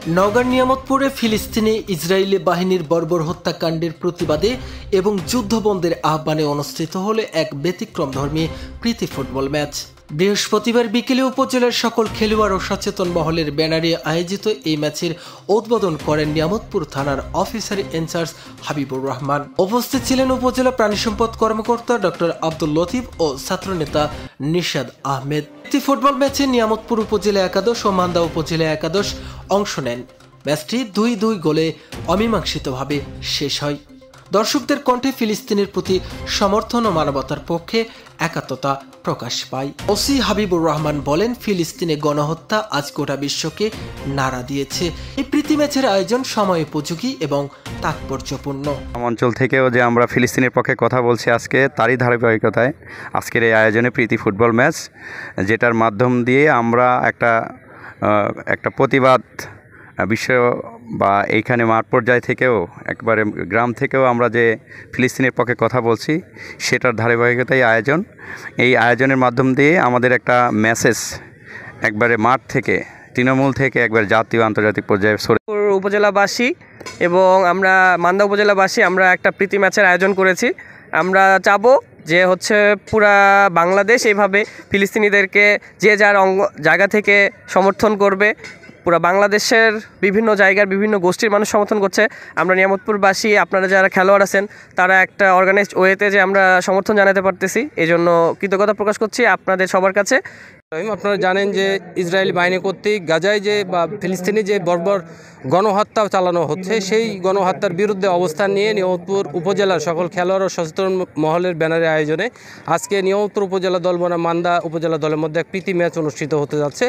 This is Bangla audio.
নওগাঁর নিয়ামতপুরে ফিলিস্তিনে ইসরায়েলি বাহিনীর বর্বর হত্যাকাণ্ডের প্রতিবাদে এবং যুদ্ধবন্ধের আহ্বানে অনুষ্ঠিত হলো এক ব্যতিক্রমধর্মী প্রীতি ফুটবল ম্যাচ। বৃহস্পতিবার বিকেলে উপজেলার সকল খেলোয়াড় ও সচেতন মহলের ব্যানারে আয়োজিত এই ম্যাচের উদ্বোধন করেন নিয়ামতপুর থানার অফিসার ইনচার্জ হাবিবুর রহমান। উপস্থিত ছিলেন উপজেলা প্রাণী সম্পদ কর্মকর্তা ডক্টর আব্দুল লতিফ ও ছাত্রনেতা নিশাদ আহমেদ। প্রীতি ফুটবল ম্যাচে নিয়ামতপুর উপজেলা একাদশ ও মান্দা উপজেলা একাদশ অংশ নেন। ম্যাচটি 2-2 গোলে অমীমাংসিতভাবে শেষ হয়। দর্শকদের কণ্ঠে ফিলিস্তিনের প্রতি সমর্থন ও মানবতার পক্ষে একাত্মতা প্রকাশ পায়। ওসি হাবিবুর রহমান বলেন, ফিলিস্তিনে গণহত্যা আজ গোটা বিশ্বকে নাড়া দিয়েছে। এই প্রীতি ম্যাচের আয়োজন সময়োপযোগী এবং তাৎপর্যপূর্ণ। অঞ্চল থেকেও যে আমরা ফিলিস্তিনের পক্ষে কথা বলছি আজকে, তারই ধারাবাহিকতায় আজকের এই আয়োজনে প্রীতি ফুটবল ম্যাচ, যেটার মাধ্যম দিয়ে আমরা একটা প্রতিবাদ বিষয় বা এইখানে মাঠ পর্যায় থেকেও একবারে গ্রাম থেকেও আমরা যে ফিলিস্তিনের পক্ষে কথা বলছি, সেটার ধারাবাহিকতাই আয়োজন। এই আয়োজনের মাধ্যম দিয়ে আমাদের একটা মেসেজ একবারে মাঠ থেকে, তৃণমূল থেকে একবার জাতীয় আন্তর্জাতিক পর্যায়ে উপজেলাবাসী এবং আমরা মান্দা উপজেলাবাসী আমরা একটা প্রীতি ম্যাচের আয়োজন করেছি। আমরা চাবো যে পুরা বাংলাদেশ এইভাবে ফিলিস্তিনিদেরকে যে যার জায়গা থেকে সমর্থন করবে। পুরা বাংলাদেশের বিভিন্ন জায়গার বিভিন্ন গোষ্ঠীর মানুষ সমর্থন করছে। আমরা নিয়ামতপুরবাসী, আপনারা যারা খেলোয়াড় আছেন, তারা একটা অর্গানাইজড ওয়েতে যে আমরা সমর্থন জানাতে পারতেছি, এই জন্য কৃতজ্ঞতা প্রকাশ করছি আপনাদের সবার কাছে। আপনারা জানেন যে ইসরায়েলি বাহিনী কর্তৃক গাজায় যে বা ফিলিস্তিনি যে বর্বর গণহত্যা চালানো হচ্ছে, সেই গণহত্যার বিরুদ্ধে অবস্থান নিয়ে নিয়ামতপুর উপজেলার সকল খেলোয়াড় ও সচেতন মহলের ব্যানারে আয়োজনে আজকে নিয়ামতপুর উপজেলা দল বনাম মান্দা উপজেলা দলের মধ্যে এক প্রীতি ম্যাচ অনুষ্ঠিত হতে যাচ্ছে।